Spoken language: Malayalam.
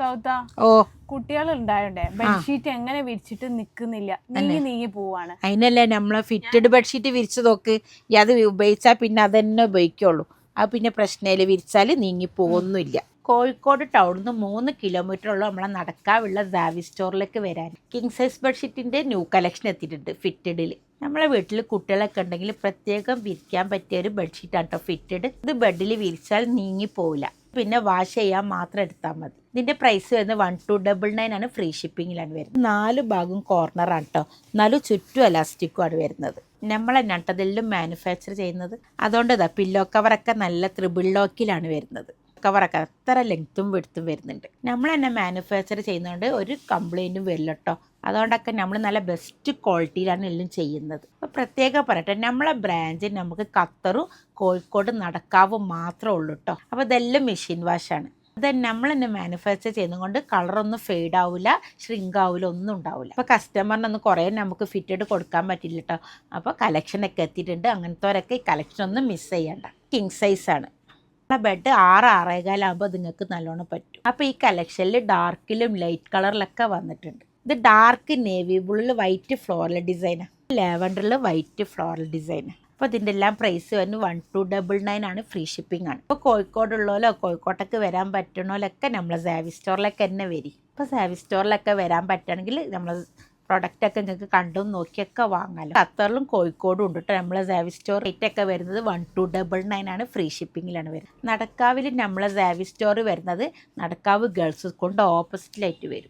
സൗദ ഓ കുട്ടികൾ ഉണ്ടായോണ്ടേ ബെഡ്ഷീറ്റ് എങ്ങനെ വിരിച്ചിട്ട് നിക്കുന്നില്ല, നീങ്ങി പോവാണ്. അതിനല്ലേ നമ്മളെ ഫിറ്റഡ് ബെഡ്ഷീറ്റ് വിരിച്ചു നോക്ക്. അത് ഉപയോഗിച്ചാൽ പിന്നെ അതന്നെ ഉപയോഗിക്കുള്ളൂ. അത് പിന്നെ പ്രശ്നമില്ല, വിരിച്ചാൽ നീങ്ങി പോകുന്നില്ല. കോഴിക്കോട് ടൗണിൽ നിന്ന് 3 കിലോമീറ്റർ ഉള്ളൂ നമ്മളെ നടക്കാവുള്ള സാവി സ്റ്റോറിലേക്ക് വരാൻ. കിങ് സൈസ് ബെഡ്ഷീറ്റിൻ്റെ ന്യൂ കളക്ഷൻ എത്തിയിട്ടുണ്ട് ഫിറ്റഡിൽ. നമ്മളെ വീട്ടിൽ കുട്ടികളൊക്കെ ഉണ്ടെങ്കിൽ പ്രത്യേകം വിരിക്കാൻ പറ്റിയ ഒരു ബെഡ്ഷീറ്റാണ് കേട്ടോ ഫിറ്റഡ്. ഇത് ബെഡിൽ വിരിച്ചാൽ നീങ്ങി പോവില്ല, പിന്നെ വാഷ് ചെയ്യാൻ മാത്രം എടുത്താൽ മതി. ഇതിൻ്റെ പ്രൈസ് വരുന്നത് 1299 ആണ്. ഫ്രീ ഷിപ്പിങ്ങിലാണ് വരുന്നത്. 4 ഭാഗവും കോർണറാണ് കേട്ടോ, 4 ചുറ്റും എലാസ്റ്റിക്കും ആണ് വരുന്നത്. നമ്മളെ നട്ടതെല്ലാം മാനുഫാക്ചർ ചെയ്യുന്നത്. അതുകൊണ്ട് ഇതാ പില്ലോ കവറൊക്കെ നല്ല ത്രിബിൾ ലോക്കിലാണ് വരുന്നത്. കവറൊക്കെ അത്ര ലെങ്ത്തും വെടുത്തും വരുന്നുണ്ട്. നമ്മൾ തന്നെ മാനുഫാക്ചർ ചെയ്യുന്നതുകൊണ്ട് ഒരു കംപ്ലൈൻറ്റും വരില്ല കേട്ടോ. അതുകൊണ്ടൊക്കെ നമ്മൾ നല്ല ബെസ്റ്റ് ക്വാളിറ്റിയിലാണ് എല്ലാം ചെയ്യുന്നത്. അപ്പോൾ പ്രത്യേകം പറയട്ടെ, നമ്മളെ ബ്രാഞ്ച് നമുക്ക് ഖത്തറും കോഴിക്കോട് നടക്കാവും മാത്രമേ ഉള്ളൂ കേട്ടോ. അപ്പോൾ ഇതെല്ലാം മെഷീൻ വാഷാണ്. അത് നമ്മൾ തന്നെ മാനുഫാക്ചർ ചെയ്യുന്നതുകൊണ്ട് കളറൊന്നും ഫെയ്ഡ് ആവില്ല, ഷ്രിങ്ക് ആവില്ല, ഒന്നും ഉണ്ടാവില്ല. അപ്പോൾ കസ്റ്റമറിനൊന്നും കുറേ നമുക്ക് ഫിറ്റഡ് കൊടുക്കാൻ പറ്റില്ല കേട്ടോ. അപ്പോൾ കളക്ഷനൊക്കെ എത്തിയിട്ടുണ്ട്. അങ്ങനത്തെവരൊക്കെ ഈ കളക്ഷനൊന്നും മിസ് ചെയ്യണ്ട. കിങ് സൈസാണ്. ബെഡ് 6-6.15 നിങ്ങൾക്ക് നല്ലോണം പറ്റും. അപ്പോൾ ഈ കളക്ഷനിൽ ഡാർക്കിലും ലൈറ്റ് കളറിലൊക്കെ വന്നിട്ടുണ്ട്. ഇത് ഡാർക്ക് നേവി ബ്ലൂവിൽ വൈറ്റ് ഫ്ലോറൽ ഡിസൈനാണ്, ലാവൻഡറിൽ വൈറ്റ് ഫ്ലോറൽ ഡിസൈനാണ്. അപ്പോൾ ഇതിൻ്റെ എല്ലാം പ്രൈസ് വരുന്നത് 1299 ആണ്. ഫ്രീ ഷിപ്പിംഗ് ആണ്. ഇപ്പോൾ കോഴിക്കോടുള്ളവരോ കോഴിക്കോട്ടേക്ക് വരാൻ പറ്റണോലൊക്കെ നമ്മളെ സാവി സ്റ്റോറിലേക്ക് തന്നെ വരും. ഇപ്പോൾ സാവി സ്റ്റോറിലൊക്കെ വരാൻ പറ്റുകയാണെങ്കിൽ നമ്മൾ പ്രൊഡക്റ്റൊക്കെ നിങ്ങൾക്ക് കണ്ടും നോക്കിയൊക്കെ വാങ്ങാമല്ലോ. ഖത്തറിലും കോഴിക്കോടും ഉണ്ട് കേട്ടോ നമ്മളെ സാവി സ്റ്റോർ. റേറ്റൊക്കെ വരുന്നത് 1299 ആണ്. ഫ്രീ ഷിപ്പിങ്ങിലാണ് വരുന്നത്. നടക്കാവിൽ നമ്മളെ സാവി സ്റ്റോർ വരുന്നത് നടക്കാവ് ഗേൾസ് സ്കൂളിൻ്റെ ഓപ്പോസിറ്റിലായിട്ട് വരും.